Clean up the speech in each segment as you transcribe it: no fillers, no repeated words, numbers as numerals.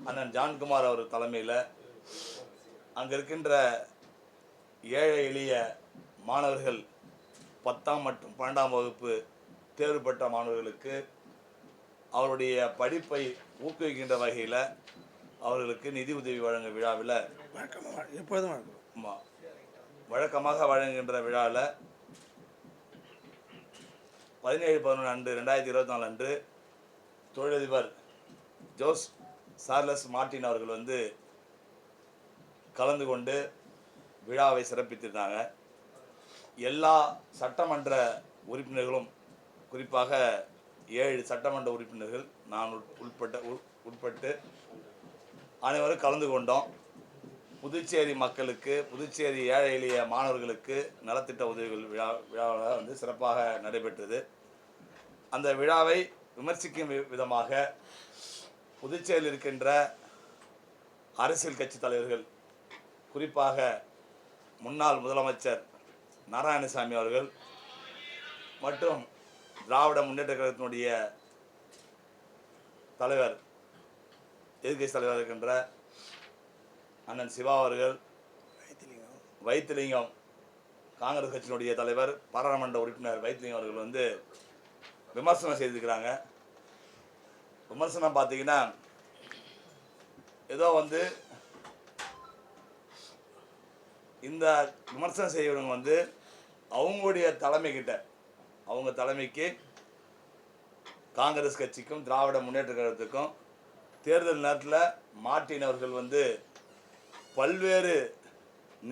அண்ணன் ஜான்குமார் அவர் தலைமையில் அங்கே இருக்கின்ற ஏழை எளிய மாணவர்கள் 10ஆம் மற்றும் 12ஆம் வகுப்பு தேர்வு பெற்ற மாணவர்களுக்கு அவருடைய படிப்பை ஊக்குவிக்கின்ற வகையில் அவர்களுக்கு நிதி உதவி வழங்கும் விழாவில் எப்போதும் வழக்கமாக வழங்குகின்ற விழாவில் 17/11 அன்று 2024 அன்று தொழிலதிபர் ஜோஸ் சார்லஸ் மார்டின் அவர்கள் கலந்து கொண்டு விழாவை சிறப்பித்திருந்தாங்க. எல்லா சட்டமன்ற உறுப்பினர்களும், குறிப்பாக 7 சட்டமன்ற உறுப்பினர்கள் நான் உட்பட்டு அனைவரும் கலந்து கொண்டோம். புதுச்சேரி மக்களுக்கு, புதுச்சேரி ஏழை எளிய மாணவர்களுக்கு நலத்திட்ட உதவிகள் விழாவில் சிறப்பாக நடைபெற்றது. அந்த விழாவை விமர்சிக்கும் விதமாக புதுச்சேரியில் இருக்கின்ற அரசியல் கட்சி தலைவர்கள், குறிப்பாக முன்னாள் முதலமைச்சர் நாராயணசாமி அவர்கள் மற்றும் திராவிட முன்னேற்ற கழகத்தினுடைய தலைவர், எதிர்க்கட்சி தலைவர் இருக்கின்ற அண்ணன் சிவா அவர்கள், வைத்திலிங்கம் காங்கிரஸ் கட்சியினுடைய தலைவர், பாராளுமன்ற உறுப்பினர் வைத்திலிங்கம் அவர்கள் விமர்சனம் செய்திருக்கிறாங்க. விமர்சனம் பார்த்தீங்கன்னா ஏதோ இந்த விமர்சனம் செய்யறவங்க அவங்களுடைய தலைமைக்கிட்ட, அவங்க தலைமைக்கு காங்கிரஸ் கட்சிக்கும் திராவிட முன்னேற்ற கழகத்துக்கும் தேர்தல் நேரத்தில் மார்டின் அவர்கள் பல்வேறு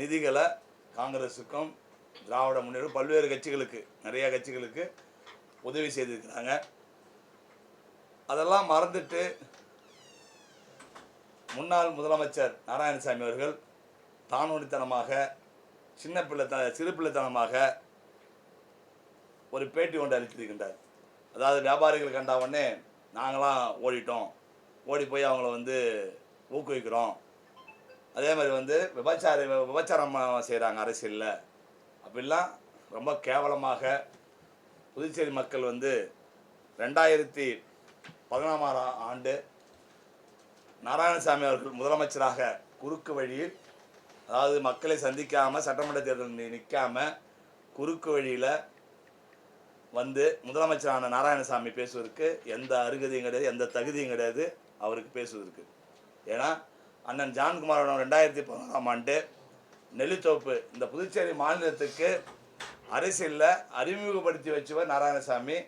நிதிகளை காங்கிரஸுக்கும் திராவிட முன்னேற்ற பல்வேறு கட்சிகளுக்கு, நிறைய கட்சிகளுக்கு உதவி செய்திருக்கிறாங்க. அதெல்லாம் மறந்துட்டு முன்னாள் முதலமைச்சர் நாராயணசாமி அவர்கள் தானொலித்தனமாக, சிறு பிள்ளைத்தனமாக ஒரு பேட்டி ஒன்று அளித்திருக்கின்றார். அதாவது வியாபாரிகள் கண்டா உடனே நாங்களாம் ஓடிட்டோம், ஓடி போய் அவங்கள ஊக்குவிக்கிறோம், அதே மாதிரி விபச்சாரம் செய்கிறாங்க அரசியலில், அப்படிலாம் ரொம்ப கேவலமாக புதுச்சேரி மக்கள் 2014ஆம் ஆண்டு நாராயணசாமி அவர்கள் முதலமைச்சராக குறுக்கு வழியில், அதாவது மக்களை சந்திக்காமல் சட்டமன்ற தேர்தல் நிற்காமல் குறுக்கு வழியில் முதலமைச்சரான நாராயணசாமி பேசுவதற்கு எந்த அருகதையும் கிடையாது, எந்த தகுதியும் கிடையாது அவருக்கு பேசுவதற்கு. ஏன்னா அண்ணன் ஜான்குமார் 2016ஆம் ஆண்டு நெல்லித்தோப்பு இந்த புதுச்சேரி மாநிலத்துக்கு அரசியலில் அறிமுகப்படுத்தி வச்சவர் நாராயணசாமி.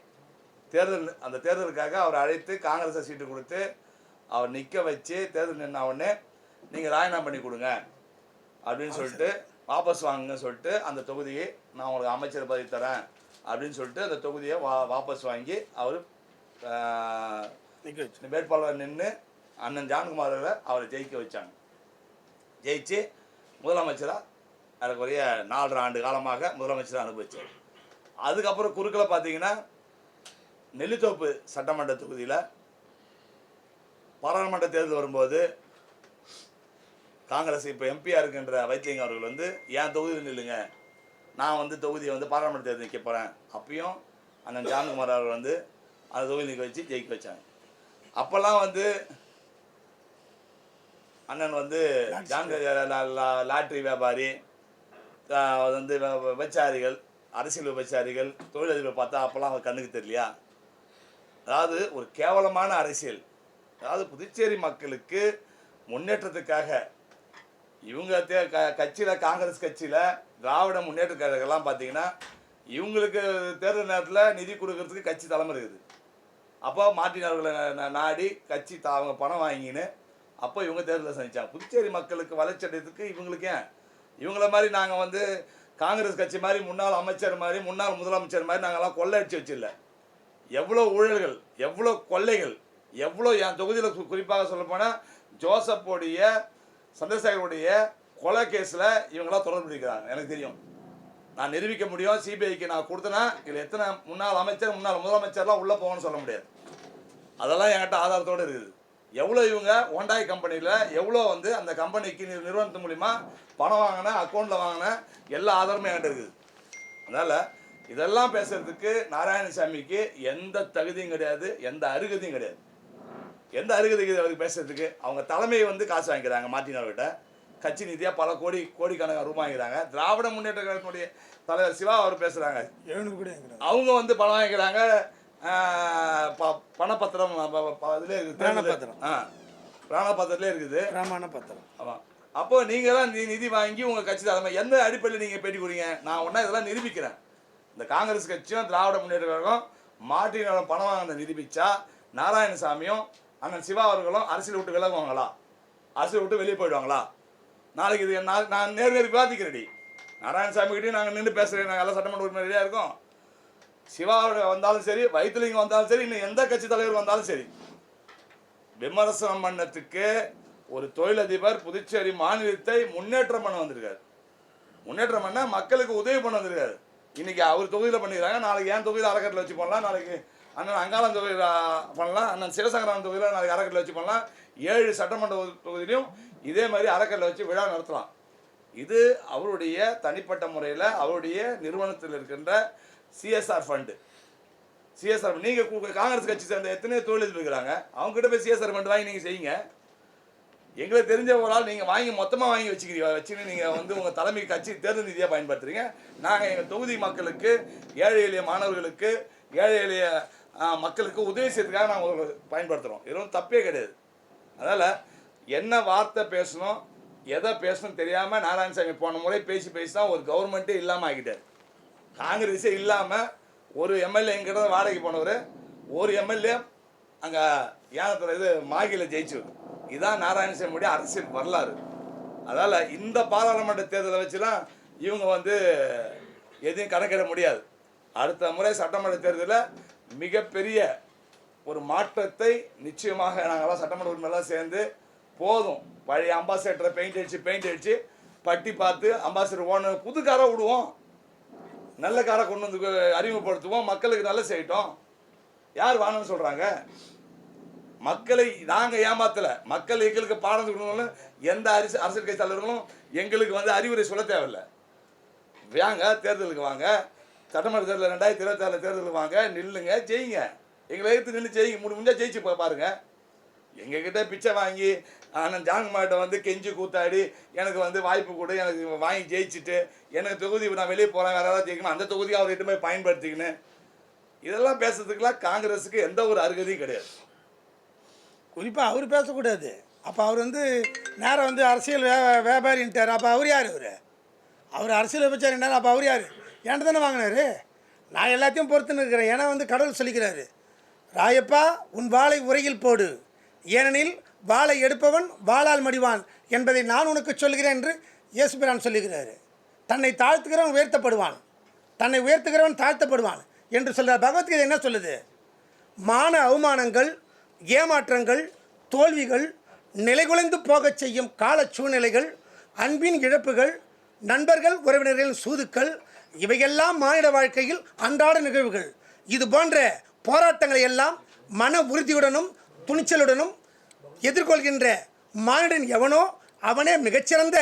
அந்த தேர்தலுக்காக அவர் அழைத்து காங்கிரஸை சீட்டு கொடுத்து அவர் நிற்க வச்சு தேர்தல் நின்ன உடனே நீங்கள் ராஜினாமா பண்ணி கொடுங்க அப்படின்னு சொல்லிட்டு, வாபஸ் வாங்குங்கன்னு சொல்லிட்டு, அந்த தொகுதியை நான் உங்களுக்கு அமைச்சர் பதவி தரேன் அப்படின்னு சொல்லிட்டு அந்த தொகுதியை வாபஸ் வாங்கி அவர் வேட்பாளர் நின்று அண்ணன் ஜான்குமாரை அவரை ஜெயிக்க வச்சாங்க. ஜெயிச்சு முதலமைச்சராக அதுக்குரிய 4.5 ஆண்டு காலமாக முதலமைச்சராக அனுபவிச்சார். அதுக்கப்புறம் குறுக்கில் பார்த்தீங்கன்னா நெல்லித்தோப்பு சட்டமன்ற தொகுதியில் பாராளுமன்ற தேர்தல் வரும்போது காங்கிரஸ் இப்போ எம்பியாக இருக்கின்ற வைத்திலிங்கம் அவர்கள் என் தொகுதியில் நில்லுங்க, நான் தொகுதியை பாராளுமன்ற தேர்தல் நிற்க போகிறேன். அப்பயும் அண்ணன் ஜான்குமார் அவர்கள் அந்த தொகுதி நிற்க வச்சு ஜெயிக்க வச்சாங்க. அப்போல்லாம் அண்ணன் லாட்ரி வியாபாரி, விபச்சாரிகள், அரசியல் விபச்சாரிகள், தொழிலதிபர் பார்த்தா அப்போல்லாம் அவர் கண்ணுக்கு தெரியலையா? அதாவது ஒரு கேவலமான அரசியல். அதாவது புதுச்சேரி மக்களுக்கு முன்னேற்றத்துக்காக இவங்க கட்சியில், காங்கிரஸ் கட்சியில் திராவிட முன்னேற்ற கழகம்லாம் பார்த்தீங்கன்னா இவங்களுக்கு தேர்தல் நேரத்தில் நிதி கொடுக்கறதுக்கு கட்சி தலைமை இருக்குது. அப்போ மார்டின் அவர்களை நாடி கட்சி அவங்க பணம் வாங்கின்னு அப்போ இவங்க தேர்தலில் சந்திச்சாங்க. புதுச்சேரி மக்களுக்கு வளர்ச்சி அடைறதுக்கு இவங்களுக்கு ஏன் இவங்கள மாதிரி நாங்கள் காங்கிரஸ் கட்சி மாதிரி முன்னாள் அமைச்சர் மாதிரி முன்னாள் முதலமைச்சர் மாதிரி நாங்கள்லாம் கொள்ளை அடிச்சு வச்சில்ல. எவ்வளோ ஊழல்கள், எவ்வளோ கொள்ளைகள், எவ்வளோ என் தொகுதியில் குறிப்பாக சொல்லப்போனால் ஜோசப்போடைய, சந்திரசேகருடைய கொலை கேஸில் இவங்களாம் தொடர்பு இருக்கிறாங்க. எனக்கு தெரியும், நான் நிரூபிக்க முடியும். சிபிஐக்கு நான் கொடுத்தேன்னா இதில் எத்தனை முன்னாள் அமைச்சர், முன்னாள் முதலமைச்சர்லாம் உள்ளே போகணும்னு சொல்ல முடியாது. அதெல்லாம் என்கிட்ட ஆதாரத்தோடு இருக்குது. எவ்வளோ இவங்க ஹோண்டாய் கம்பெனியில் எவ்வளோ அந்த கம்பெனிக்கு நிறுவனத்து மூலிமா பணம் வாங்கின, அக்கௌண்ட்டில் வாங்கின எல்லா ஆதாரமும் என்கிட்ட இருக்குது. அதனால் இதெல்லாம் பேசுறதுக்கு நாராயணசாமிக்கு எந்த தகுதியும் கிடையாது, எந்த அருகதையும் கிடையாது. எந்த அருகதை இருக்குது அவருக்கு பேசுறதுக்கு? அவங்க தலைமையை வந்து காசு வாங்கிக்கிறாங்க மார்ட்டின் அவர்கிட்ட. கட்சி நிதியாக பல கோடிக்கணக்கான ரூபாய் வாங்கிக்கிறாங்க. திராவிட முன்னேற்ற கழகத்தினுடைய தலைவர் சிவா அவர் பேசுகிறாங்க, 700 கோடி வாங்கிக்கிறாங்க. அவங்க வந்து பணம் வாங்கிக்கிறாங்க. பணப்பத்திரம் இதில் இருக்குது, பிராணபத்திரம். பிராணபத்திரத்திலே இருக்குது. பிரமாண பத்திரம். ஆமாம். அப்போ நீங்கள் தான் நிதி வாங்கி உங்கள் கட்சி தலைமை எந்த அடிப்படையில் நீங்கள் பேட்டி கொடுங்க? நான் ஒன்றா இதெல்லாம் நிரூபிக்கிறேன். இந்த காங்கிரஸ் கட்சியும் திராவிட முன்னேற்ற கழகம் மார்ட்டின் பணம் வாங்கின நிரூபித்தா நாராயணசாமியும் அண்ணன் சிவா அவர்களும் அரசியல் விட்டு விலகுவாங்களா? அரசியல் விட்டு வெளியே போயிடுவாங்களா? நாளைக்கு இது நான் நேர்வேறு விவாதிக்கிறேன். நாராயணசாமி கிட்டேயும் நாங்கள் நின்று பேசுகிறேன். நாங்கள் எல்லாம் சட்டமன்ற உறுப்பினர் ரெடியாக இருக்கோம். சிவாவோட வந்தாலும் சரி, வைத்திலிங்கம் வந்தாலும் சரி, இன்னும் எந்த கட்சி தலைவர் வந்தாலும் சரி, விமர்சனம் பண்ணத்துக்கு ஒரு தொழிலதிபர் புதுச்சேரி மாநிலத்தை முன்னேற்றம் பண்ண வந்திருக்காரு. முன்னேற்றம் பண்ண மக்களுக்கு உதவி பண்ண வந்திருக்காரு. இன்னைக்கு அவர் தொகுதியில் பண்ணிக்கிறாங்க, நாளைக்கு என் தொகுதியில் அறக்கட்டில் வச்சு பண்ணலாம், நாளைக்கு அண்ணன் அங்காளம் தொகுதியில் பண்ணலாம், அண்ணன் சிவசங்கரன் தொகுதியில் நாளைக்கு அறக்கட்டில் வச்சு பண்ணலாம். 7 சட்டமன்ற தொகுதியிலையும் இதே மாதிரி அறக்கட்டில் வச்சு விழா நடத்தலாம். இது அவருடைய தனிப்பட்ட முறையில் அவருடைய நிறுவனத்தில் இருக்கின்ற சிஎஸ்ஆர் ஃபண்டு. சிஎஸ்ஆர் நீங்கள் காங்கிரஸ் கட்சி சேர்ந்த எத்தனையோ தொழிலதிபர் இருக்கிறாங்க, அவங்ககிட்ட போய் சிஎஸ்ஆர் ஃபண்டு வாங்கி நீங்கள் செய்யுங்க. எங்களுக்கு தெரிஞ்ச ஒரு ஆள் நீங்கள் வாங்கி மொத்தமாக வாங்கி வச்சுன்னு நீங்கள் வந்து உங்கள் தலைமை கட்சி தேர்தல் நிதியாக பயன்படுத்துகிறீங்க. நாங்கள் எங்கள் தொகுதி மக்களுக்கு, ஏழை எளிய மாணவர்களுக்கு, ஏழை எளிய மக்களுக்கு உதவி செய்யறதுக்காக நாங்கள் பயன்படுத்துகிறோம். இதுவும் தப்பே கிடையாது. அதனால் என்ன வார்த்தை பேசணும், எதை பேசணும் தெரியாமல் நாராயணசாமி போன முறை பேசி தான் ஒரு கவர்மெண்ட்டே இல்லாமல் ஆகிட்டார். காங்கிரஸே இல்லாமல் ஒரு எம்எல்ஏ எங்கிட்ட வாடகைக்கு போனவர், ஒரு எம்எல்ஏ அங்கே யானத்தில் மாகியில் ஜெயிச்சவர். இதுதான் நாராயணசாமியுடைய அரசியல் வரலாறு. அதனால் இந்த பாராளுமன்ற தேர்தலை வச்சுலாம் இவங்க வந்து எதையும் கணக்கிட முடியாது. அடுத்த முறை சட்டமன்ற தேர்தலில் மிகப்பெரிய ஒரு மாற்றத்தை நிச்சயமாக நாங்கள்லாம் சட்டமன்ற உறுப்பினர்லாம் சேர்ந்து போதும், பழைய அம்பாசிடரை பெயிண்ட் அடித்து பட்டி பார்த்து அம்பாசிடர் ஓன புது காரை விடுவோம், நல்ல காரை கொண்டு வந்து அறிமுகப்படுத்துவோம், மக்களுக்கு நல்ல செய்யட்டும். யார் வாங்கன்னு சொல்கிறாங்க? மக்களை நாங்கள் ஏமாத்தலை. மக்கள் எங்களுக்கு பாடம் கொடுக்கணும். எந்த அரசியல் கட்சி தலைவர்களும் எங்களுக்கு வந்து அறிவுரை சொல்ல தேவையில்லை. வாங்க தேர்தலுக்கு வாங்க, சட்டமன்ற தேர்தல் 2026 தேர்தலுக்கு வாங்க, நில்லுங்க, ஜெயிங்க. எங்களை எடுத்து நின்று ஜெயிங்க, முடிஞ்சால் ஜெயிச்சு பாருங்க. எங்ககிட்ட பிச்சை வாங்கி அண்ணன் ஜான்குமார்கிட்ட வந்து கெஞ்சி கூத்தாடி எனக்கு வந்து வாய்ப்பு கொடு, எனக்கு வாங்கி ஜெயிச்சுட்டு எனக்கு தொகுதி நான் வெளியே போகிறேன், வேறு ஏதாவது ஜெயிக்கணும், அந்த தொகுதியை அவர்கிட்ட போய் பயன்படுத்திக்கணும், இதெல்லாம் பேசுறதுக்கெல்லாம் காங்கிரஸுக்கு எந்த ஒரு அருகதையும் கிடையாது. குறிப்பாக அவர் பேசக்கூடாது. அப்போ அவர் வந்து நேரம் வந்து அரசியல் வியாபாரின்ட்டார். அப்போ அவர் யார்? அவர் அரசியல் விபச்சாரின்றார். அப்போ அவர் யார்? என்கிட்ட தானே வாங்கினார். நான் எல்லாத்தையும் பொறுத்துன்னு இருக்கிறேன். ஏன்னா வந்து கடவுள் சொல்லிக்கிறாரு, ராயப்பா உன் வாளை உரையில் போடு, ஏனெனில் வாளை எடுப்பவன் வாளால் மடிவான் என்பதை நான் உனக்கு சொல்கிறேன் என்று இயேசுபிரான் சொல்லுகிறாரு. தன்னை தாழ்த்துகிறவன் உயர்த்தப்படுவான், தன்னை உயர்த்துகிறவன் தாழ்த்தப்படுவான் என்று சொல்கிறார். பகவத்கீதை என்ன சொல்லுது? மான அவமானங்கள், ஏமாற்றங்கள், தோல்விகள், நிலைகுலைந்து போகச் செய்யும் கால சூழ்நிலைகள், அன்பின் இழப்புகள், நண்பர்கள் உறவினர்களின் சூதுக்கள், இவையெல்லாம் மானிட வாழ்க்கையில் அன்றாட நிகழ்வுகள். இது போன்ற போராட்டங்களை எல்லாம் மன உறுதியுடனும் துணிச்சலுடனும் எதிர்கொள்கின்ற மானிடன் எவனோ அவனே மிகச்சிறந்த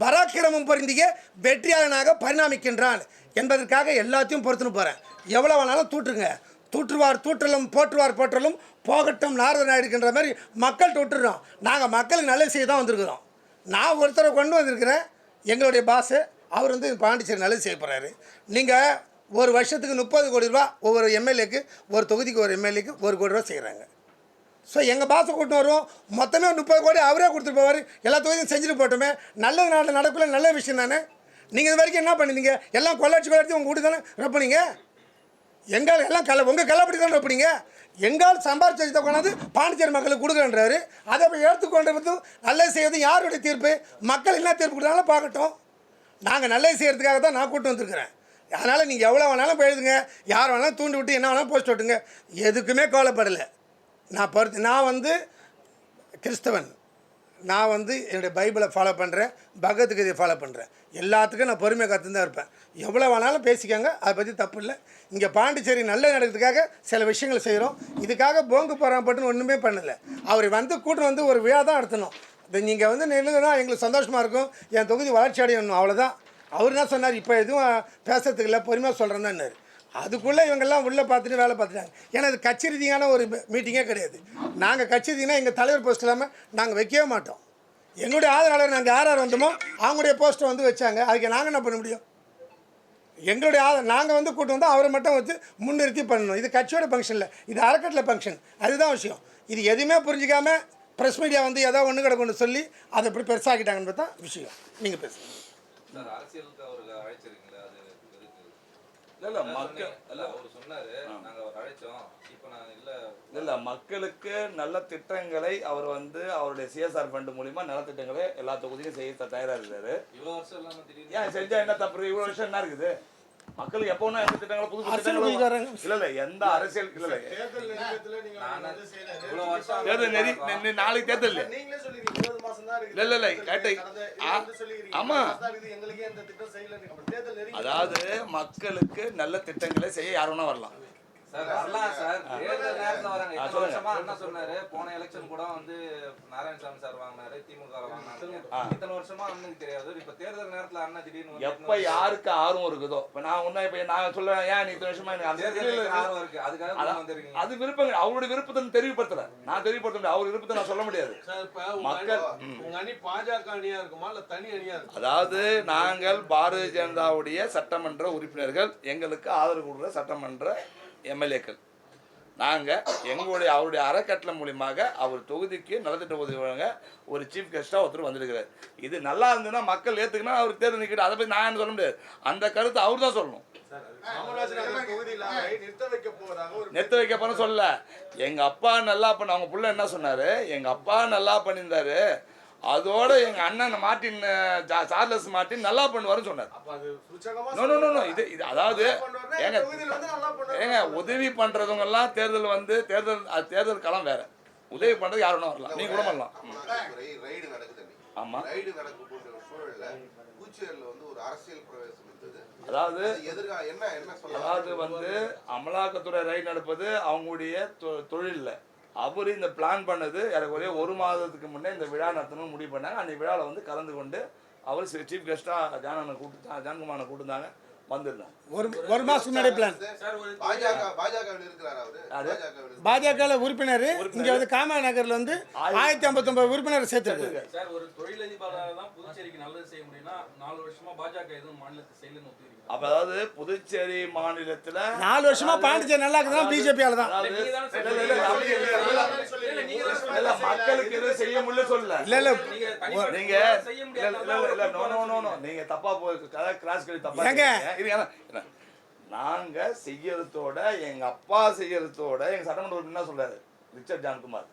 பராக்கிரமம் பொருந்திய வெற்றியாளனாக பரிணாமிக்கின்றான் என்பதற்காக எல்லாத்தையும் பொறுத்துன்னு போகிறேன். எவ்வளோ வேணாலும் தூற்றுங்க, தூற்றுவார் தூற்றலும் போற்றுவார் போற்றலும் போகட்டும் நாரத நாயுடுன்ற மாதிரி மக்கள் தூட்டுறோம். நாங்கள் மக்களுக்கு நல்ல செய்ய தான் வந்திருக்கிறோம். நான் ஒருத்தரை கொண்டு வந்திருக்கிறேன், எங்களுடைய பாஸு. அவர் வந்து பாண்டிச்சேரி நல்லது செய்ய போகிறாரு. நீங்கள் ஒரு வருஷத்துக்கு 30 கோடி ரூபா ஒவ்வொரு எம்எல்ஏக்கு, ஒரு தொகுதிக்கு ஒரு எம்எல்ஏக்கு 1 கோடி ரூபா செய்கிறாங்க. ஸோ எங்கள் பாஸை கூட்டு வருவோம், மொத்தமே 30 கோடி அவரே கொடுத்துட்டு போவார். எல்லா தொகுதியும் செஞ்சுட்டு போட்டோமே, நல்ல நாட்டில் நடக்கல, நல்ல விஷயம் தானே. நீங்கள் இது வரைக்கும் என்ன பண்ணிங்க? எல்லாம் கொள்ளாட்சி உங்கள் வீட்டு தானே ரப்பினீங்க. எங்கால் எல்லாம் உங்கள் கள்ளப்படி தானே ரப்பினீங்க. எங்கால் சம்பாரிச்சதை கொண்டாந்து பாண்டிச்சேரி மக்களுக்கு கொடுக்குறேன்றாரு. அதை போய் எடுத்துக்கொண்டு வந்து நல்லது செய்வது யாருடைய தீர்ப்பு? மக்கள் என்ன தீர்ப்பு கொடுத்தாலும் பார்க்கட்டும். நாங்கள் நல்லது செய்கிறதுக்காக தான் நான் கூட்டு வந்திருக்கிறேன். அதனால் நீங்கள் எவ்வளோ வேணாலும் எழுதுங்க, யார் வேணாலும் தூண்டி விட்டு என்ன வேணாலும் போஸ்ட் விட்டுங்க, எதுக்குமே கவலைப்படலை. நான் வந்து கிறிஸ்தவன். நான் வந்து என்னுடைய பைபிளை ஃபாலோ பண்ணுறேன், பகவத்கீதையை ஃபாலோ பண்ணுறேன். எல்லாத்துக்கும் நான் பொறுமையாக கற்றுன்னு தான் இருப்பேன். எவ்வளோ வேணாலும் பேசிக்கோங்க, அதை பற்றி தப்பு இல்லை. இங்கே பாண்டிச்சேரி நல்ல நடக்கிறதுக்காக சில விஷயங்கள் செய்கிறோம். இதுக்காக போங்கு போகிறாப்பட்டுன்னு ஒன்றுமே பண்ணலை. அவர் வந்து கூட்டு வந்து ஒரு விழா தான் நடத்தணும். இதை நீங்கள் வந்து நில்லுங்கன்னா எங்களுக்கு சந்தோஷமாக இருக்கும், என் தொகுதி வளர்ச்சி அடையணும், அவ்வளோதான். அவர் என்ன சொன்னார்? இப்போ எதுவும் பேசுறதுக்கு இல்லை, பொறுமையாக சொல்கிறேன் தான். அதுக்குள்ளே இவங்கெல்லாம் உள்ளே பார்த்துட்டு வேலை பார்த்துட்டாங்க. ஏன்னா இது கட்சி ரீதியான ஒரு மீட்டிங்கே கிடையாது. நாங்கள் கட்சி ரீதினா எங்கள் தலைவர் போஸ்ட் இல்லாமல் நாங்கள் வைக்கவே மாட்டோம். எங்களுடைய ஆதரவாளர் நாங்கள் யார் வந்தோமோ அவங்களுடைய போஸ்ட்டை வந்து வச்சாங்க. அதுக்கு நாங்கள் என்ன பண்ண முடியும்? எங்களுடைய நாங்கள் வந்து கூட்டம் வந்தால் அவரை மட்டும் வச்சு முன்னிறுத்தி பண்ணணும். இது கட்சியோட ஃபங்க்ஷன் இல்லை, இது அறக்கட்டளை ஃபங்க்ஷன். அதுதான் விஷயம். இது எதுவுமே புரிஞ்சிக்காமல் ப்ரெஸ் மீடியா வந்து ஏதோ ஒன்று கிட கொண்டு சொல்லி அதை எப்படி பெருசாக்கிட்டாங்கன்றது தான் விஷயம். நீங்கள் பேசுங்க. அரசியலுக்கு அவருக்கு அழைச்சிருக்கீங்களா? அது எதுக்கு? இல்லை மக்கள் அவர் சொன்னாரு நாங்க அவர் அழைச்சோம், இப்போ நான் இல்லை மக்களுக்கு நல்ல திட்டங்களை அவர் வந்து அவருடைய சிஎஸ்ஆர் ஃபண்டு மூலிமா நலத்திட்டங்களை எல்லா தொகுதியும் செய்ய தயாராக இருக்காரு. இவ்வளோ வருஷம் இல்லாமல் திடீர்னு ஏன் செஞ்சா என்ன தப்பு? இவ்வளோ வருஷம் என்ன இருக்குது? மக்களுக்கு எப்போ எந்த திட்டங்களை புது திட்டங்கள் இல்லை எந்த அரசியல் இல்லை இவ்வளோ வருஷம் தேர்தல் நெறி நாளைக்கு தேர்தல் இல்லை கேட்ட ஆமா. அதாவது மக்களுக்கு நல்ல திட்டங்களை செய்ய யாருன்னா வரலாம் சார், வரலாம் சார். தேர்தல் நேரத்தில் வராங்க. இத்தனை வருஷமா அண்ணா சொன்னாரு, போன எலெக்ஷன் கூட வந்து நாராயணசாமி சார் வாங்கினாரு, திமுக வாங்கினாரு. இத்தனை வருஷமா அண்ணனுக்கு தெரியாது. இப்ப தேர்தல் நேரத்துல அண்ணா திடீர்னு எப்ப யாருக்கு ஆர்வம் இருக்குதோ, இப்ப நான் ஒன்னும் இப்ப நான் சொல்லுவேன், ஏன் நீ இத்தனை வருஷமா எனக்கு ஆர்வம் இருக்கு, அதுக்காக வந்திருக்கீங்க. அது விருப்பங்கள் அவருடைய விருப்பத்தை தெரியப்படுத்துறேன். நான் தெரியப்படுத்த முடியாது, அவர் விருப்பத்தை நான் சொல்ல முடியாது. மக்கள் உங்க அணி பாஜக அணியா இருக்குமா இல்ல தனி அணியா இருக்கும்? அதாவது நாங்கள் பாரதிய ஜனதாவுடைய சட்டமன்ற உறுப்பினர்கள், எங்களுக்கு ஆதரவு கொடுக்குற சட்டமன்ற எம்எல்ஏக்கள் நாங்கள் எங்களுடைய அவருடைய அறக்கட்டளை மூலியமாக அவர் தொகுதிக்கு நலத்திட்ட உதவி வழங்க ஒரு சீஃப் கெஸ்ட்டாக ஒருத்தர் வந்திருக்கிறார். இது நல்லா இருந்ததுன்னா மக்கள் ஏற்றுக்குன்னா அவர் தேர்தல் நிற்கிட்டு அதை பற்றி நான் என்ன சொல்ல முடியாது. அந்த கருத்தை அவர் தான் சொல்லணும். நிறுத்த வைக்க போன சொல்ல எங்கள் அப்பா நல்லா பண்ண அவங்க புள்ள என்ன சொன்னார், எங்கள் அப்பா நல்லா பண்ணியிருந்தாரு, அதோட எங்க அண்ணன் மார்ட்டின் சார்லஸ் மார்ட்டின் நல்லா பண்ணுவாருன்னு சொன்னார். இது அதாவது ஏங்க உதவி பண்றவங்க எல்லாம் தேர்தல் வந்து தேர்தல் களம் வேற, உதவி பண்றது யாரும் வரலாம், நீங்க கூட வரலாம். ஆமா, அதாவது வந்து அமலாக்கத்துறை ரைடு நடப்பது அவங்களுடைய தொழில். அவர் இந்த பிளான் பண்ணது எனக்கு ஒரே ஒரு மாதத்துக்கு முன்னே இந்த விழா நடத்தணும்னு முடிவு பண்ணாங்க. அந்த விழாவில் வந்து கலந்து கொண்டு அவர் சீஃப் கெஸ்ட்டாக ஜான்குமாரனை கூப்பிட்டுருந்தாங்க, வந்திருந்தாங்க. ஒரு மாதம் முன்னாடி பிளான். பாஜக உறுப்பினர் இங்கே வந்து காமா நகரில் வந்து 1059 உறுப்பினர் சேர்த்துருக்கு. சார், ஒரு தொழிலதிபராக தான் புதுச்சேரிக்கு நல்லது செய்ய முடியும்னா 4 வருஷமா பாஜக எதுவும் மாநிலத்தை செய்யலன்னு ஒத்துக்கிறீங்க? அப்ப அதாவது புதுச்சேரி மாநிலத்தில் 4 வருஷமா பாண்டிச்சேரி நல்லா இருக்குதான் பிஜேபியால தான். மக்களுக்கு எதுவும் செய்ய முடியல சொல்லல. நீங்க தப்பா போய் கிராஸ் கழி தப்பா. நாங்க செய்யறதோட எங்க அப்பா செய்யறதோட எங்க சட்டமன்ற உறுப்பினர் என்ன சொல்றாரு ரிச்சர்ட் ஜான்குமார்,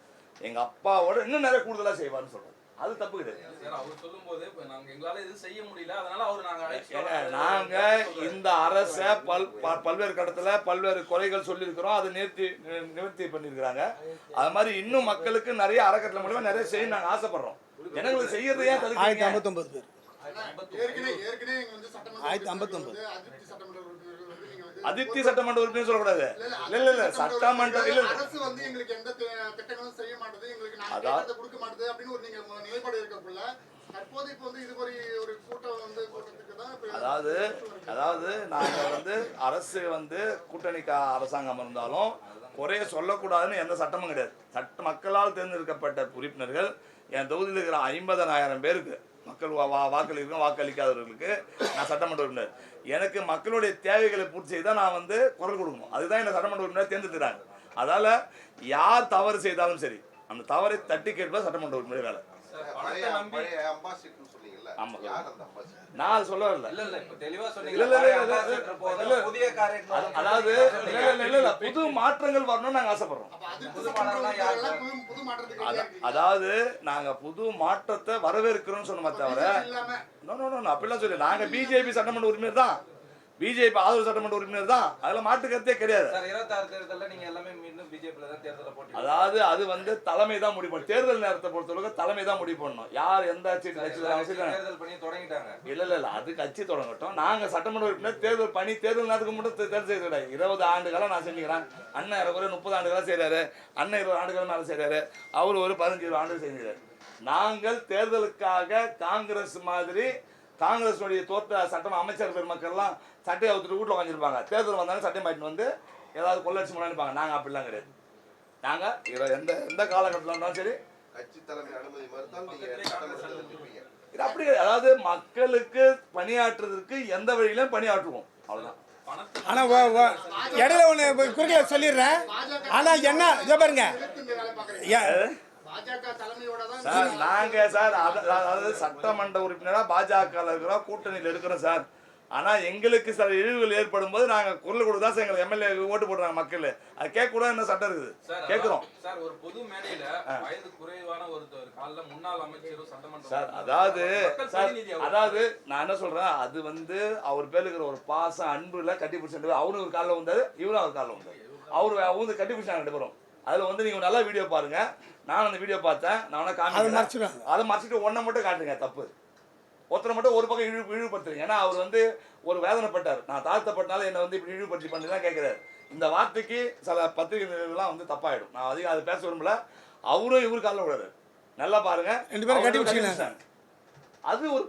எங்க அப்பாவோட இன்னும் நிறைய கூடுதலா செய்வார்னு சொல்றாரு. அது தப்பு கிடையாது. அவர் சொல்லும்போது நாங்க எங்களால எதுவும் செய்ய முடியல, அதனால அவர் நாங்க இந்த அரசை பல்வேறு கட்டத்துல பல்வேறு குறைகள் சொல்லியிருக்கிறோம், அதை நிவர்த்தி பண்ணிருக்கிறாங்க. அது மாதிரி இன்னும் மக்களுக்கு நிறைய அறக்கட்டளை மூலமா நிறைய செய்ய நாங்க ஆசைப்படுறோம். ஜனங்களுக்கு செய்யறது ஏன் 1059 பேர் 1059 அதிருப்தி சட்டமன்ற உறுப்பினர் சொல்லக்கூடாது. இல்ல சட்டமன்ற இல்ல அரசு வந்து எங்களுக்கு எந்த திட்டங்களும் செய்ய மாட்டேது, எங்களுக்கு நாங்க கொடுக்க மாட்டேது அப்படின்னு ஒரு நீங்க நிலைப்பாடு இருக்கக்குள்ள தற்போது இப்போ வந்து இது ஒரு கூட்டம் வந்து கூட்டத்துக்கு தான் அதாவது நாங்க வந்து அரசு வந்து கூட்டணி அரசாங்கம் இருந்தாலும் குறைய சொல்லக்கூடாதுன்னு எந்த சட்டமும் கிடையாது. மக்களால் தேர்ந்தெடுக்கப்பட்ட உறுப்பினர்கள் என் தொகுதியில் இருக்கிற 50,000 பேருக்கு மக்கள் வாக்களிக்காதவர்களுக்கு நான் சட்டமன்ற உறுப்பினர். எனக்கு மக்களுடைய தேவைகளை பூர்த்தி செய்தால் நான் வந்து குரல் கொடுக்கணும். அதுதான் என்ன சட்டமன்ற உறுப்பினர் தேர்ந்தெடுக்கிறாங்க. அதால யார் தவறு செய்தாலும் சரி அந்த தவறை தட்டி கேட்பது சட்டமன்ற உறுப்பினர் வேலை. நான் சொல்ல வரல. அதாவது புது மாற்றங்கள் வரணும்னு நாங்க ஆசைப்படுறோம். அதாவது நாங்க புது மாற்றத்தை வரவேற்கிறோம்னு சொன்னோமே தவிர அப்படிலாம் சொல்லி நாங்க பிஜேபி சட்டமன்ற உறுப்பினர் தான், பிஜேபி ஆதரவு சட்டமன்ற உறுப்பினர் தான், அதுல மாற்று கருத்தே கிடையாது. அதாவது அது வந்து தலைமை தான் முடிவு பண்ணணும். தேர்தல் நேரத்தை பொறுத்தவரைக்கும் தலைமை தான் முடிவு பண்ணணும் யார் எந்த இல்ல அது கட்சி தொடங்கட்டும். நாங்க சட்டமன்ற உறுப்பினர் தேர்தல் நேரத்துக்கு மட்டும் தேர்தல் செய்யறேன். 20 ஆண்டுகளா நான் செஞ்சுக்கிறேன். அண்ணன் ஒரு 30 ஆண்டுகளா செய்யறாரு, அண்ணன் 20 ஆண்டுகள் மேல செய்யறாரு, அவர் ஒரு 15 ஆண்டு செஞ்சாரு. நாங்கள் தேர்தலுக்காக காங்கிரஸ் மாதிரி காங்கிரஸுடைய தோற்ற சட்டம் அமைச்சர் பெருமக்கள்லாம் சட்டையை அவுத்துட்டு வீட்டில் உட்காந்துருப்பாங்க. தேர்தல் வந்தாலும் சட்டை மாட்டின்னு வந்து ஏதாவது கொள்ளடிச்சு முன்னாடிப்பாங்க. நாங்கள் அப்படிலாம் கிடையாது. நாங்கள் எந்த காலகட்டத்தில் இருந்தாலும் சரி கட்சி தலைமை அனுமதி மறுத்தால் நீங்க சட்டமன்றத்தில் இருப்பீங்க. இது அப்படி கிடையாது. அதாவது மக்களுக்கு பணியாற்றுறதுக்கு எந்த வழியிலும் பணியாற்றுவோம், அவ்வளோதான். ஆனால் இடையில ஒன்று குறுக்கில் சொல்லிடுறேன். ஆனால் என்ன இதை பாருங்க, இந்த வேலை பாக்குறீங்க பாஜக தலைமையோட தான் சார் நாங்கள் சார் அதாவது சட்டமன்ற உறுப்பினராக பாஜக இருக்கிறோம், கூட்டணியில் இருக்கிறோம் சார். ஆனால் எங்களுக்கு சில இழிவுகள் ஏற்படும் போது நாங்கள் குரல் கொடுத்தா சார் எங்களுக்கு எம்எல்ஏ ஓட்டு போடுறாங்க மக்கள். அது கேட்கக்கூடாது, என்ன சட்டம் இருக்குது, கேட்குறோம் சார். ஒரு பொது மேடையில வயது குறைவான ஒருத்தர் காலைல முன்னாள் அமைச்சரும் சட்டமன்ற சார். அதாவது நான் என்ன சொல்றேன், அது வந்து அவர் பேர் இருக்கிற ஒரு பாசம் அன்புல கட்டி பிடிச்சிட்டு அவரு ஒரு காலில் வந்தாரு, இவரும் அவர் காலில் வந்தாரு. அவங்க கட்டி பிடிச்சாங்க 2 பேரும். அதில் வந்து நீங்கள் நல்லா வீடியோ பாருங்க. நான் அந்த வீடியோ பார்த்தேன். நான் வேணா காமிக்கிறேன். அதை மறைச்சிட்டு ஒன்றை மட்டும் காட்டுங்க, தப்பு. ஒருத்தரை மட்டும் ஒரு பக்கம் இழிவுபடுத்துறீங்க. ஏன்னா அவர் வந்து ஒரு வேதனைப்பட்டார். நான் தாழ்த்தப்பட்டனால என்னை வந்து இப்படி இழிவுபடுத்தி பண்ணி தான் கேட்குறாரு. இந்த வார்த்தைக்கு சில பத்திரிகைலாம் வந்து தப்பாயிடும். நான் அதிகம் அதை பேச விரும்பல. அவரும் இவரு காலில் விடுறாரு. நல்லா பாருங்க, 2 பேரும் கட்டி பிடிச்சிங்க. அது ஒரு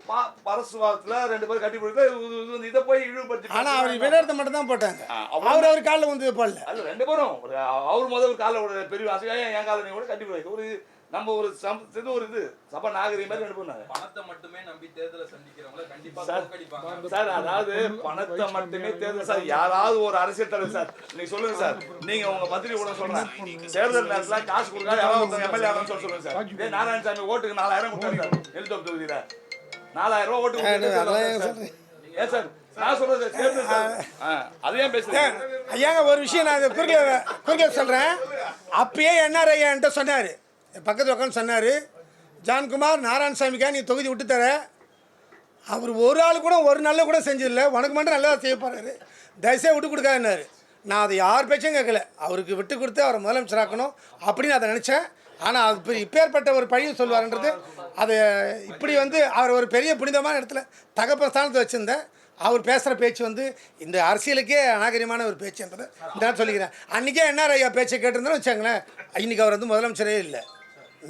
பரசுவாரத்தில் 2 பேரும் கட்டி பிடிக்க இதை போய் இழிவுபடுத்தி. ஆனால் அவர் விடத்தை மட்டும் தான் போட்டாங்க. அவர் காலில் வந்து போடல. அல்ல 2 பேரும் அவர் முதல் காலில் ஒரு பெரிய ஆசையாக என் காலில் கூட கட்டி பிடிக்க ஒரு நம்ம ஒரு ஒரு இது சபா நாகரிகம் மாதிரி 2 பேரும். பணத்தை மட்டுமே நம்பி தேர்தலை சந்திக்கிறவங்கள கண்டிப்பா தோற்கடிப்பாங்க சார். அதாவது பணத்தை மட்டுமே தேர்தல் சார். யாராவது ஒரு அரசியல் தலைவர் சார் நீங்க சொல்லுங்க சார். நீங்க உங்க பத்திரிகை கூட சொல்றேன், தேர்தல் நேரத்தில் காசு கொடுக்காத யாராவது எம்எல்ஏ ஆகணும்னு சொல்லுங்க சார். இதே நாராயணசாமி ஓட்டுக்கு 4000 கொடுத்தாரு சார். எழுத்தோப்பு தொகுதியில 4000 ரூபா ஓட்டு. ஏன் சார் நான் சொல்றேன் தேர்தல் சார். அதையும் பேசுறேன் ஐயாங்க. ஒரு விஷயம் நான் குறுக்கில் சொல்கிறேன். அப்பயே என்ஆர் ஐயா என்கிட்ட சொன்னார், பக்கத்தில் உட்காந்து சொன்னார், ஜான்குமார் நாராயணசாமிக்கா நீ தொகுதி விட்டு தர. அவர் ஒரு ஆள் கூட ஒரு நல்ல கூட செஞ்சதில்லை, உனக்கு மட்டும் நல்லா செய்ய போகிறாரு, தயவுசெய்து விட்டு கொடுக்காதுன்னாரு. நான் அதை யார் பேச்சும் கேட்கல. அவருக்கு விட்டு கொடுத்து அவரை முதலமைச்சராக்கணும் அப்படின்னு அதை நினச்சேன். ஆனால் அது இப்பேற்பட்ட ஒரு பழியை சொல்லுவார்ன்றது அதை இப்படி வந்து அவர் ஒரு பெரிய புனிதமான இடத்துல தகப்ப ஸ்தானத்தை வச்சுருந்தேன். அவர் பேசுகிற பேச்சு வந்து இந்த அரசியலுக்கே அநாகரிகமான ஒரு பேச்சுன்றதை நான் சொல்லிக்கிறேன். அன்றைக்கே என்ஆர் ஐயா பேச்சை கேட்டிருந்தோன்னு வச்சாங்களேன், இன்றைக்கி அவர் வந்து முதலமைச்சரே இல்லை.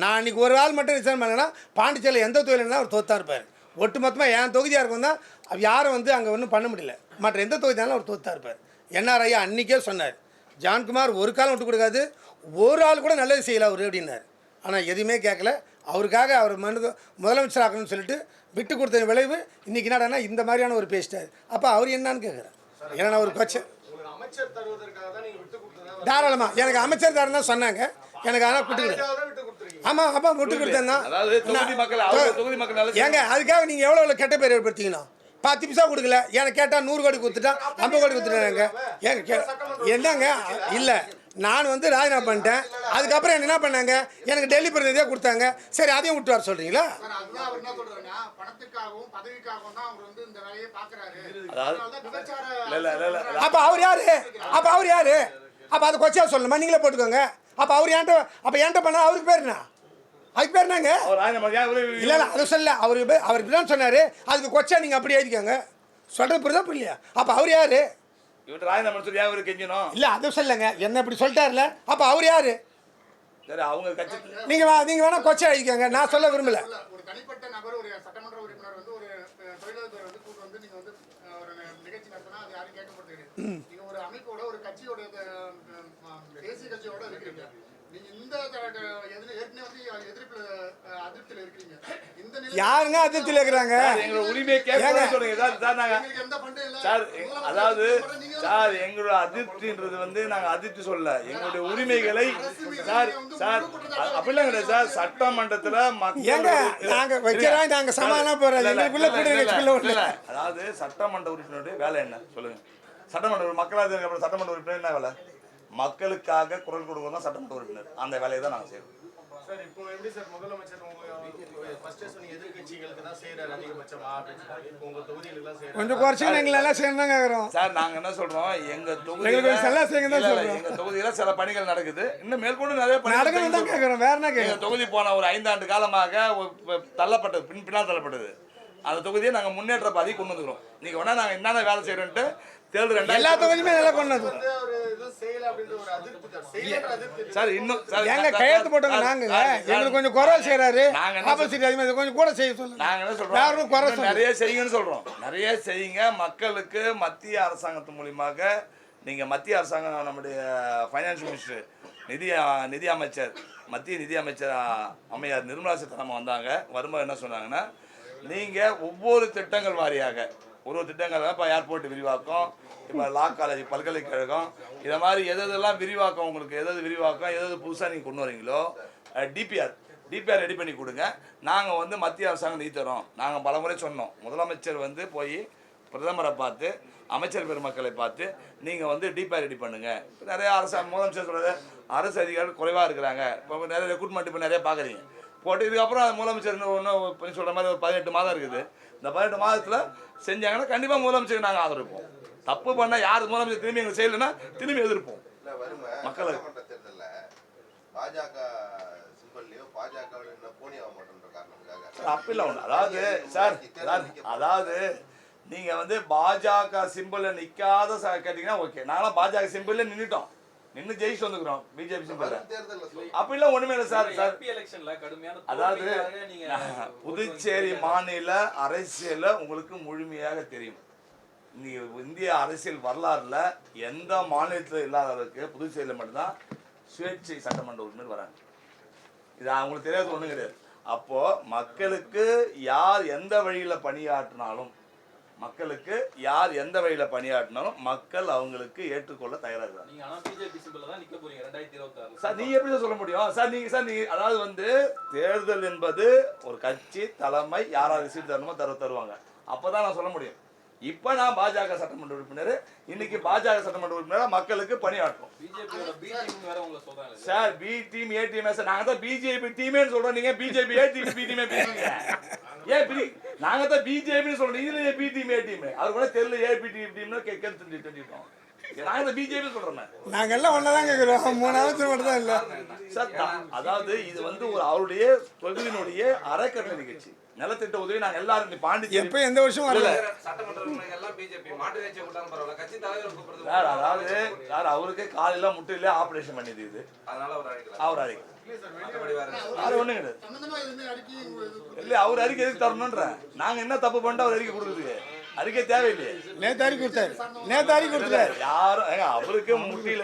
நான் அன்றைக்கி ஒரு ஆள் மட்டும் ரிசைன் பண்ணேன்னா பாண்டிச்சேரியில் எந்த தொழில்னா அவர் தோற்றா இருப்பார். ஒட்டு மொத்தமாக என் தொகுதியாக இருக்கும் தான் யாரும் வந்து அங்கே ஒன்றும் பண்ண முடியல. மற்ற எந்த தொகுதியாலும் அவர் தோற்றா இருப்பார். என்ஆர் ஐயா அன்றைக்கே சொன்னார், ஜான்குமார் ஒரு காலம் விட்டு கொடுக்காது, ஒரு ஆள் கூட நல்லது செய்யலை அவர் அப்படின்னார். ஆனால் எதுவுமே கேட்கல. அவருக்காக அவர் முதலமைச்சர் ஆக்கணும்னு சொல்லிட்டு விட்டு கொடுத்த விளைவு இன்றைக்கி என்னடானா இந்த மாதிரியான ஒரு பேசிட்டார். அப்போ அவர் என்னன்னு கேட்குறேன். ஏன்னா ஒரு கொச்சை தாராளமாக எனக்கு அமைச்சர் தாரம் தான் சொன்னாங்க. எனக்கு ஆனால் விட்டு கொடுத்தேன். ஆமாம் ஆமாம் விட்டு கொடுத்தேன்னா ஏங்க அதுக்காக நீங்கள் எவ்வளோ கெட்ட பேர் ஏற்படுத்திக்கணும். 10 பைசா கொடுக்கல, எனக்கு கேட்டால் 100 கோடி கொடுத்துட்டா 50 கோடி கொடுத்துட்டாங்க. ஏங்க என்னங்க இல்லை, நான் வந்து ராஜினாமா பண்ணிட்டேன். அதுக்கப்புறம் என்ன பண்ணாங்க, எனக்கு டெல்லி பிரதிநிதியாக கொடுத்தாங்க. சரி அதையும் விட்டு வர சொல்கிறீங்களா? அப்போ அவர் யாரு? அப்போ அது கொச்சா சொல்லணுமா? நீங்களே போட்டுக்கோங்க. அப்போ அவர் என்கிட்ட பண்ணால் அவருக்கு பேர் என்ன? அதுக்கு பேர் என்னங்க? இல்லை அதை சொல்ல அவர் இப்படி தான் சொன்னார். அதுக்கு கொச்சா நீங்கள் அப்படி எழுதிக்கோங்க. சொல்கிறது புரியுதா புரியலையா? அப்போ அவர் யார்? இல்லை அதை சொல்லுங்க. என்ன இப்படி சொல்லிட்டாருல, அப்போ அவர் யார்? நீங்கள் வேணா கொச்சா எழுதிக்கோங்க. நான் சொல்ல விரும்பல. ஒரு தனிப்பட்ட நபர் ஒரு சட்டமன்ற உறுப்பினர் வந்து ஒரு தொழிலாளர் வந்து கூட்டு வந்து நீங்கள் வந்து ஒரு நிகழ்ச்சி நடத்தினா அது யாரும் கேட்கப்பட்டிருக்கு. நீங்கள் ஒரு அமைப்போட ஒரு கட்சியோட தேசிய கட்சியோட இருக்கிறீங்க. நீங்க இந்த ஏற்கனவே வந்து அதிருப்தியில் இருக்கிறீங்க. இந்த யாருங்க அதிருப்தியில் இருக்கிறாங்க? எங்களோட உரிமையை கேட்க சொல்லுங்க சார். நாங்க சார் அதாவது சார் எங்களோட அதிருப்தின்றது வந்து நாங்க அதிருப்தி சொல்லல, எங்களுடைய உரிமைகளை சார் சார் அப்படிலாம் கிடையாது சார். சட்டமன்றத்துல நாங்க வைக்கிறோம், நாங்க சமாதானம் போறோம். அதாவது சட்டமன்ற உறுப்பினருடைய வேலை என்ன சொல்லுங்க? சட்டமன்ற மக்களாக சட்டமன்ற உறுப்பினர் என்ன வேலை? மக்களுக்காக குரல் கொடுக்கணும் தான் சட்டமன்ற உறுப்பினர். அந்த வேலையை தான் நாங்கள் செய்வோம். சார் இப்போ எப்படி சார் முதலமைச்சர் ஃபர்ஸ்ட் சொன்னீங்க எதிர்க்கட்சிகளுக்கு தான் செய்யறாரு அதிகபட்சமா அப்படின்னு, இப்போ உங்க தொகுதிகளுக்கு செய்யறாரு. கொஞ்சம் குறைச்சு எங்களை எல்லாம் செய்யணும் கேக்குறோம் சார். நாங்க என்ன சொல்றோம், எங்க தொகுதியில எங்க தொகுதியில சில பணிகள் நடக்குது, இன்னும் மேற்கொண்டு நிறைய பணிகள் தான் கேக்குறோம். வேற என்ன கேக்குறோம்? தொகுதி போன ஒரு 5 ஆண்டு காலமாக தள்ளப்பட்டது, பின்னால் தள்ளப்பட்டது. அந்த தொகுதியை நாங்கள் முன்னேற்ற பாதி கொண்டு வந்துக்கிறோம். நீங்கள் வேணால் நாங்கள் என்னென்ன வேலை செய்கிறோன்ட்டு தேர்தல் எல்லா தொகுதியுமே நல்லா கொண்டது வந்து ஒரு இது செய்யல அப்படின்ற ஒரு அதிருப்தி தான். செய்யலன்ற அதிருப்தி சார் இன்னும் சார் எங்க கையெழுத்து போட்டவங்க நாங்க எங்களுக்கு கொஞ்சம் குறை செய்யறாரு நாங்க என்ன ஆப்போசிட் அதிகமாக கொஞ்சம் கூட செய்ய சொல்லுங்க. நாங்க என்ன சொல்றோம், யாரும் குறை இன்னும் சொல்ல நிறைய செய்யுங்கன்னு சொல்றோம். நிறைய செய்யுங்க. மக்களுக்கு மத்திய அரசாங்கத்து மூலியமாக நீங்க மத்திய அரசாங்கம் நம்முடைய ஃபைனான்ஸ் மினிஸ்டர் நிதி அமைச்சர் மத்திய நிதி அமைச்சர் அம்மையார் நிர்மலா சீதாராமன் வந்தாங்க. வரும்போது என்ன சொன்னாங்கன்னா, நீங்க ஒவ்வொரு திட்டங்கள் வாரியாக ஒரு திட்டங்கள் இப்போ ஏர்போர்ட் விரிவாக்கம், இப்போ லா காலேஜ் பல்கலைக்கழகம், இதை மாதிரி எதெல்லாம் விரிவாக்கம் உங்களுக்கு விரிவாக்கம் எது புதுசாக நீங்கள் கொண்டு வரீங்களோ டிபிஆர் ரெடி பண்ணி கொடுங்க. நாங்கள் வந்து மத்திய அரசாங்கம் நிதி தரோம். நாங்கள் பலமுறை சொன்னோம். முதலமைச்சர் வந்து போய் பிரதமரை பார்த்து அமைச்சர் பெருமக்களை பார்த்து நீங்கள் வந்து டிபிஆர் ரெடி பண்ணுங்கள். இப்போ நிறைய முதலமைச்சர் சொல்கிறது அரசு அதிகாரிகள் குறைவாக இருக்கிறாங்க. இப்போ நிறைய ரெக்ரூட்மெண்ட் இப்போ நிறைய பார்க்குறீங்க போட்டு. இதுக்கப்புறம் முதலமைச்சர் இன்னும் சொல்கிற மாதிரி ஒரு 18 மாதம் இருக்குது. இந்த 18 மாதத்தில் செஞ்சாங்கன்னா கண்டிப்பாக முதலமைச்சருக்கு நாங்கள் ஆதரிப்போம். தப்பு பண்ணால் யார் முதலமைச்சர் திரும்பி எங்களுக்கு செய்யலைன்னா திரும்பி எதிர்ப்போம். மக்களுக்கு தேர்தல்ல பாஜக சிம்பல்லையோ பாஜக போனி ஆக மாட்டேன்ற காரணத்துக்காக அப்படிலாம் ஒன்று. அதாவது சார் அதாவது நீங்கள் வந்து பாஜக சிம்பிளில் நிற்காத கேட்டிங்கன்னா ஓகே. நாங்களாம் பாஜக சிம்பிளில் நின்றுட்டோம். நின்று ஜெயிச்சு வந்துக்கிறோம் பிஜேபி சிம்பிள். அப்படிலாம் ஒன்றுமே இல்லை சார். அதாவது புதுச்சேரி மாநில அரசியல உங்களுக்கு முழுமையாக தெரியும். இந்திய அரசியல் வரலாறுல எந்த மாநிலத்தில் இல்லாத அளவுக்கு புதுச்சேரியில் மட்டும்தான் சுயேட்சை சட்டமன்ற உறுப்பினர் வராங்க. இது அவங்களுக்கு தெரியாது ஒன்றும் கிடையாது. அப்போ மக்களுக்கு யார் எந்த வழியில் பணியாற்றினாலும் மக்கள் அவங்களுக்கு ஏற்றுக்கொள்ள தயாராக. சார் நீங்க எப்படி சொல்ல முடியும் சார்? நீங்க அதாவது வந்து தேர்தல் என்பது ஒரு கட்சி தலைமை யாராவது சீட் தரணுமோ தருவாங்க. அப்பதான் நான் சொல்ல முடியும். இப்ப நான் பாஜக சட்டமன்ற உறுப்பினர், இன்னைக்கு பாஜக சட்டமன்ற உறுப்பினர் மக்களுக்கு பணியாற்றும். Sir B team A team நாங்க தான் பிஜேபி டீமே சொல்றோம். நீங்க பிஜேபி ஏ டீம் பி டீமே பேசுறீங்க. ஏன் நாங்க தான் பிஜேபி சொல்றோம். இதுல பி டீம் ஏ டீம் அவர் கூட தெரியல. ஏபி டீம்னு தெரிஞ்சுட்டோம். நாங்க பிஜேபி சொல்றோம். நாங்க எல்லாம் ஒன்னதான் கேக்குறோம். 3 அமைச்சர் மட்டும் தான் இல்ல சார். அதாவது இது வந்து ஒரு அவருடைய தொகுதியினுடைய அறக்கட்டளை நிகழ்ச்சி. நலத்திட்ட உதவி நாங்க எல்லாரும் பாண்டிச்சேரி எப்ப எந்த வருஷம் வரல. சார் அதாவது சார் அவருக்கு காலையில முட்டையில ஆபரேஷன் பண்ணிது. அவர் அழைக்க அது ஒண்ணு கிடையாது. இல்ல அவர் அறிக்கை எதுக்கு தரணும்ன்ற நாங்க என்ன தப்பு பண்ணிட்டு அவர் அறிக்கை கொடுக்குறது? அறிக்கை தேவையில்லையே. நேத்து அறிக்கை கொடுத்தாரு. யாரும் அவருக்கு முட்டியில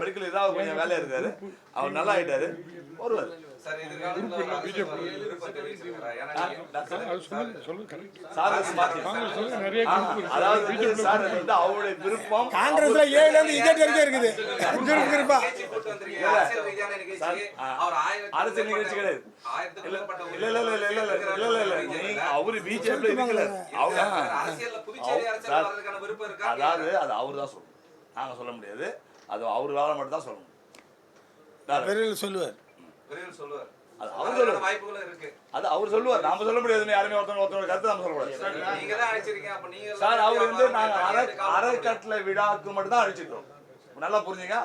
மெடிக்கல் ஏதாவது கொஞ்சம் வேலை இருக்காரு. அவர் நல்லா ஆயிட்டாரு. ஒருவர் அவருடைய விருப்பம். காங்கிரஸ்ல 7 இருந்து Z வரைக்கும் இருக்குது. அரசியல் நிகழ்ச்சி கிடையாது. அவரு பிஜேபி அதாவது அது அவரு தான் சொல்லணும். நாங்க சொல்ல முடியாது. அது அவரு வேலை மட்டும் தான் சொல்லணும். சொல்லுவார். அது அவர் சொல்லுவார். நாம சொல்ல முடியாது. யாருமே ஒருத்தவங்க கருத்து நாம சொல்லக்கூடாது. சார் அவர் வந்து நாங்க அரைக்கட்டளை விழாக்கு மட்டும் தான் அழைச்சிட்டோம். நல்லா புரிஞ்சுங்க.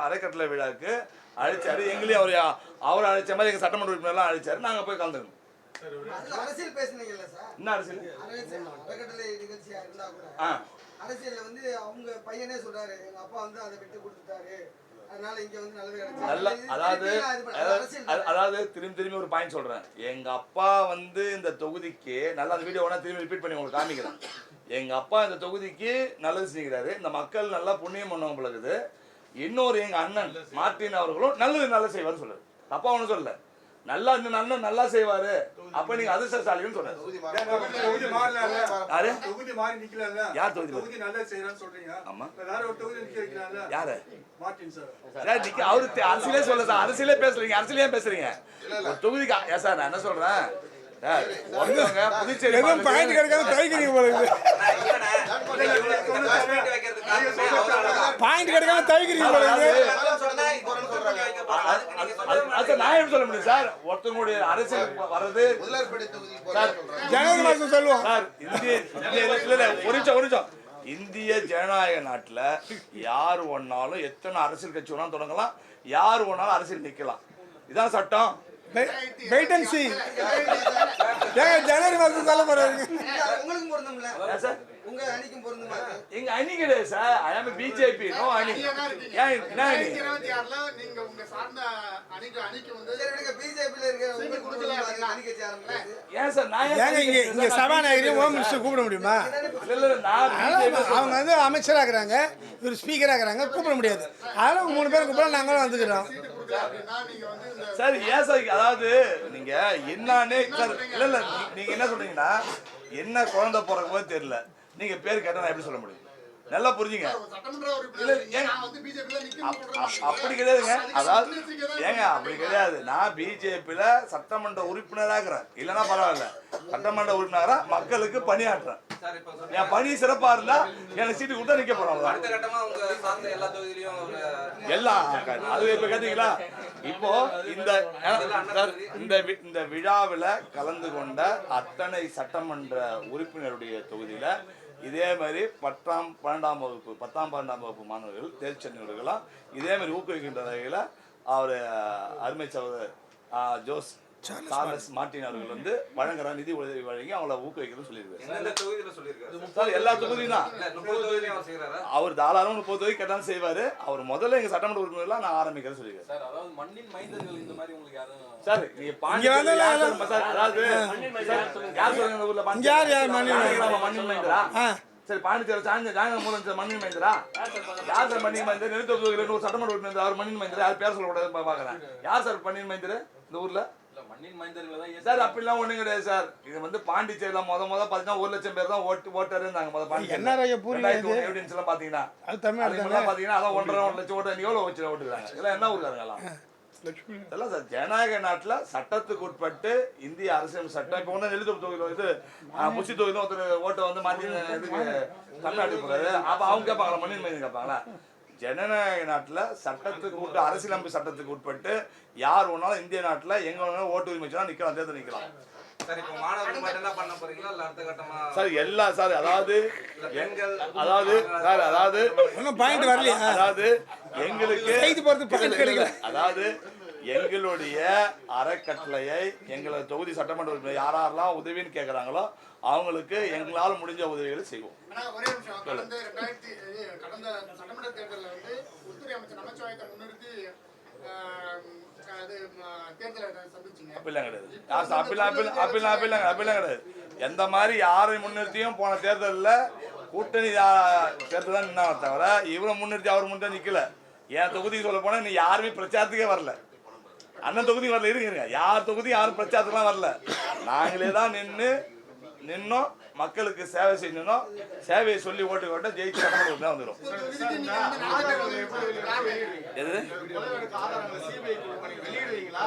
அரைக்கட்டளை விழாக்கு அழைச்சாரு. எங்களையும் அவர் அழைச்ச மாதிரி எங்க சட்டமன்ற உறுப்பினர்லாம் அழைச்சாரு. நாங்க போய் கலந்துக்கணும். அரசியல் பேசுனீங்கல்ல சார்? என்ன அரசியல்? அறக்கட்டளை நிகழ்ச்சியா இருந்தா கூட அரசியல்ல வந்து அவங்க பையனே சொல்றாரு, எங்க அப்பா வந்து அதை விட்டு கொடுத்துட்டாரு, அதனால இங்க வந்து நல்லது கிடைச்சது. அதாவது திரும்பி ஒரு பாயிண்ட் சொல்றேன். எங்க அப்பா வந்து இந்த தொகுதிக்கு நல்லா அந்த வீடியோ திரும்பி ரிப்பீட் பண்ணி உங்களுக்கு காமிக்கிறேன். எங்க அப்பா இந்த தொகுதிக்கு நல்லது செய்கிறாரு. இந்த மக்கள் நல்லா புண்ணியம் பண்ணவங்க பிறகுது. இன்னொரு எங்க அண்ணன் மார்ட்டின் அவர்களும் நல்லது செய்வார்னு சொல்றாரு. தப்பா ஒண்ணு சொல்லல. நல்லா செய்வாரு. அப்ப நீங்க அதிர்ஷ்டசாலின்னு சொன்னாரு. யார் தொகுதி ஆமா யாரு அவரு அரசியலே சொல்ல சார். அரசியலே பேசுறீங்க. அரசியலே பேசுறீங்க. தொகுதிக்கு சார் நான் என்ன சொல்றேன், புதுச்சேரி பாயிண்ட் கிடைக்காம தவிக்கிறீங்க போல இருக்கு. பாயிண்ட் கிடைக்காம தவிக்கிறீங்க போல இருக்கு. நான் எப்படி சொல்ல முடியும் சார்? ஒருத்தவங்களுடைய அரசியல் வர்றது ஜனவரி மாசம் சொல்லுவோம் சார். ஒரு நிமிஷம். இந்திய ஜனநாயக நாட்டுல யாரு ஒன்னாலும் எத்தனை அரசியல் கட்சி வேணாலும் தொடங்கலாம். யாரு ஒன்னாலும் அரசியல் நிக்கலாம். இதான் சட்டம். Wait and see. ஜனவரி மாசம் சொல்ல போறாங்க. உங்களுக்கு பொருந்தும்ல? உங்க அணிக்கும் பொருந்துமா? எங்க அணி கிடையாது சார். ஐ ஆம் பிஜேபி. நோ அணி. ஏன் என்ன அணி? 2026ல நீங்க உங்க சார்ந்த அணிக்கு வந்து சரி, விடுங்க. BJP ல இருக்கிற உங்களுக்கு கொடுக்கல அணி கட்சி ஆரம்பிச்சு. ஏன் சார் நான் ஏங்க இங்கே சபாநாயகரையும் ஹோம் மினிஸ்டர் கூப்பிட முடியுமா? இல்ல நான் அவங்க வந்து அமைச்சராக இருக்கிறாங்க, இவர் ஸ்பீக்கராக இருக்கிறாங்க, கூப்பிட முடியாது. அதனால 3 பேர் கூப்பிட நாங்களும் வந்துக்கிறோம். அப்படின்னா நீங்க வந்து இந்த சார் ஏன் சார் அதாவது நீங்க என்னன்னே சார் இல்ல நீங்க என்ன சொல்றீங்கன்னா என்ன குழந்தை பிறக்கும் போது தெரியல. நீங்க பேர் கேட்டா நான் எப்படி சொல்ல முடியும்? நல்லா புரிஞ்சுங்க. சட்டமன்ற உறுப்பினர் நான் வந்து பிஜேபில நிக்கணும் அப்படி கிடையாதுங்க. அதாவது ஏங்க அப்படி கிடையாது. நான் பிஜேபியில சட்டமன்ற உறுப்பினராக இருக்கிறேன். இல்லைன்னா பரவாயில்ல. சட்டமன்ற உறுப்பினரா மக்களுக்கு பணியாற்றுறேன். சார் இப்போ சொல்றேன். என் பணி சிறப்பா இருந்தா எனக்கு சீட்டு கொடுத்தா நிக்க போறோம். அடுத்த கட்டமா உங்க சார்ந்த எல்லா தொகுதியிலையும் ஒரு எல்லாம் அது இப்ப கேட்டீங்களா? இப்போ இந்த விழாவில் கலந்து கொண்ட அத்தனை சட்டமன்ற உறுப்பினருடைய தொகுதியில இதே மாதிரி 10ஆம் 12ஆம் வகுப்பு மாணவர்கள் தேர்ச்சென்னவர்களாம் இதே மாதிரி ஊக்குவிக்கின்ற வகையில் அவர் அருமை சகோதரர் ஜோஸ் சார்லஸ் மார்டின் அவர்கள் வந்து வழங்குற நிதி உதவி வழங்கி அவங்கள ஊக்குவிக்கிறது சொல்லியிருக்காரு. எந்தெந்த தொகுதியில சொல்லியிருக்காரு? சார் எல்லா தொகுதியும் தான். 30 தொகுதியிலையும் அவர் செய்யறாரா? அவர் தாராளமாக 30 தொகுதி கேட்டாலும் செய்வாரு. அவர் முதல்ல எங்க சட்டமன்ற உறுப்பினர்லாம் நான் ஆரம்பிக்கிறேன் சொல்லியிருக்காரு. சார் அதாவது மண்ணின் மைந்தர்கள் இந்த மாதிரி உங்களுக்கு யாரும் சார் நீங்க பாண்டிச்சேரி அதாவது யார் சொல்லுங்க இந்த ஊர்ல மண்ணின் மைந்தரா? சரி பாண்டிச்சேரி ஜாங்க முதலமைச்சர் மண்ணின் மைந்தரா? யார் சார் மண்ணின் மைந்தர்? நிறுத்த ஒரு சட்டமன்ற உறுப்பினர் அவர் மண்ணின் மைந்தர் யார் பேர் சொல்லக்கூடாது பாக்குறேன். யார் சார் மண்ணின் மைந்தர் இந்த ஊர்ல? மண்ணின் மைந்தர்கள் தான் சார் அப்படிலாம் ஒண்ணும் கிடையாது சார். இது வந்து பாண்டிச்சேரியில பாத்தீங்கன்னா 1 லட்சம் பேர் தான் ஓட்டர் இருந்தாங்க. என்ன பூரி எவிடன்ஸ் எல்லாம் பாத்தீங்கன்னா அது தமிழ்நாடு பாத்தீங்கன்னா அதான் 1.5 லட்சம் ஓட்டு எவ்வளவு வச்சு ஓட்டுறாங்க. இதெல்லாம் என்ன ஊருக்காரங்களா? இதெல்லாம் சார் ஜனநாயக நாட்டுல சட்டத்துக்கு உட்பட்டு இந்திய அரசியல் சட்டம் இப்போ ஒன்றும் எழுத்து தொகுதியில் இது முச்சி தொகுதியில் ஒருத்தர் ஓட்டை வந்து மாற்றி இதுக்கு தமிழ்நாட்டுக்கு போகாது. அப்போ அவங்க கேட்பாங்களா? மண்ணின் மையம் கேட்பாங்களா? ஜனநாயக நாட்டில் சட்டத்துக்கு அரசியலமைப்பு சட்டத்துக்கு உட்பட்டு யார் வேணாலும் இந்திய நாட்டில் எங்க வேணாலும் ஓட்டு உரிமை வச்சுனா நிற்கலாம், தேர்தல் நிற்கலாம். சார் இப்போ மாணவர்கள் மட்டும் என்ன பண்ண போறீங்களா இல்ல அடுத்த கட்டமா? சார் எல்லாம் சார் அதாவது ஒன்றும் பாயிண்ட் வரலையா? அதாவது எங்களுக்கு செய்தி போகிறது பாயிண்ட் கிடைக்கல. அதாவது எங்களுடைய அறக்கட்டளையை எங்களை தொகுதி சட்டமன்ற உறுப்பினர் யாரெல்லாம் உதவின்னு கேட்குறாங்களோ அவங்களுக்கு எங்களால் முடிஞ்ச உதவிகளை செய்வோம். ஒரே நிமிஷம். கடந்த சட்டமன்ற தேர்தலில் வந்து உள்துறை அமைச்சர் நமச்சிவாயத்தை முன்னிறுத்தி தேர்தலை சந்திச்சிங்க. அப்படிலாம் கிடையாது. அப்படிலாம் கிடையாது. எந்த மாதிரி யாரை முன்னிறுத்தியும் போன தேர்தலில் கூட்டணி தேர்தல் தான் நின்னா தவிர இவரை முன்னிறுத்தி அவர் முன்னிறுத்தி நிற்கல. என் தொகுதிக்கு சொல்ல போனால் நீ யாருமே பிரச்சாரத்துக்கே வரல. அண்ணன் தொகுதி வரல. இருங்க யார் தொகுதி யாரும் பிரச்சாரத்துலாம் வரல. நாங்களே தான் நின்னோம், மக்களுக்கு சேவை செய்யணும். சேவையை சொல்லி ஓட்டு போட்டு ஜெயிச்சு சட்டமன்ற தான் வந்துடும். எது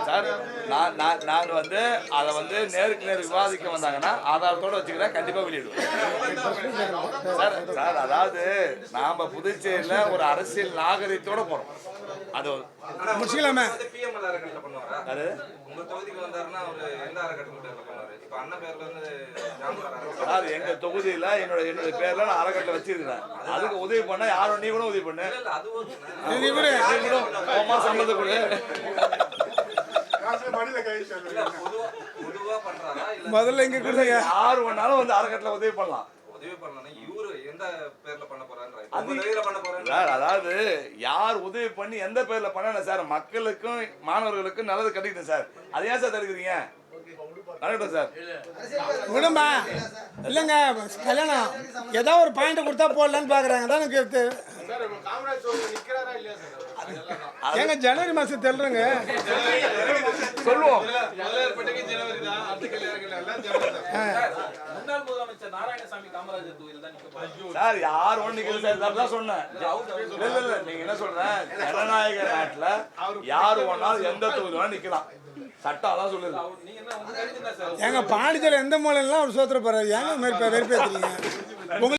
சார் நான் வந்து அதை வந்து நேருக்கு நேர் விவாதிக்க வந்தாங்கன்னா ஆதாரத்தோடு வச்சுக்கிறேன், கண்டிப்பாக வெளியிடுவேன். சார் அதாவது நாம் புதுச்சேரியில் ஒரு அரசியல் நாகரிகத்தோட போகிறோம். அது முடிச்சுக்கலாமே. பிஎம்எல் அறக்கட்டளை பண்ணுவாரா? உங்க தொகுதிக்கு வந்தாருன்னா அவர் எந்த அறக்கட்டளை பேர்ல பண்ணுவாரு? இப்போ அண்ணன் பேர்ல இருந்து சார் எங்க தொகுதியில என்னோட பேர்ல நான் அறக்கட்டளை வச்சிருக்கிறேன். அதுக்கு உதவி பண்ண யாரும் நீ கூட உதவி பண்ணு. சம்பந்த கூட முதல்ல இங்க கொடுங்க. யாரு வேணாலும் வந்து அறக்கட்டளை உதவி பண்ணலாம். அதாவது யார் உதவி பண்ணி எந்த பேர்ல பண்ண சார் மக்களுக்கும் மாணவர்களுக்கும் நல்லது கட்டிக்கிட்டேன் சார். அது ஏன் சார் தடுக்கிறீங்க? நடக்கட்டும் சார். விடுமா இல்லைங்க கல்யாணம் ஏதோ ஒரு பாயிண்ட் கொடுத்தா போடலான்னு பாக்குறாங்க தான் எனக்கு. ஏங்க ஜனவரி மாசம் தெல்றங்க சொல்லுவோம். முன்னாள் முதலமைச்சர் நாராயணசாமி காமராஜர் தொகுதியில் தான் நிற்க சார் யார் ஒண்ணு நிக்கிறது சார் தான் சொன்னேன். இல்ல நீங்க என்ன சொல்றேன், ஜனநாயக நாட்டுல யாரு வேணாலும் எந்த தொகுதி வேணாலும் நிக்கலாம். சட்டம் அதான் சொல்லுது. ஏங்க பாண்டிச்சேரி எந்த மூலையெல்லாம் அவர் சோத்துற போறாரு. ஏங்க வெறுப்பேத்துறீங்க?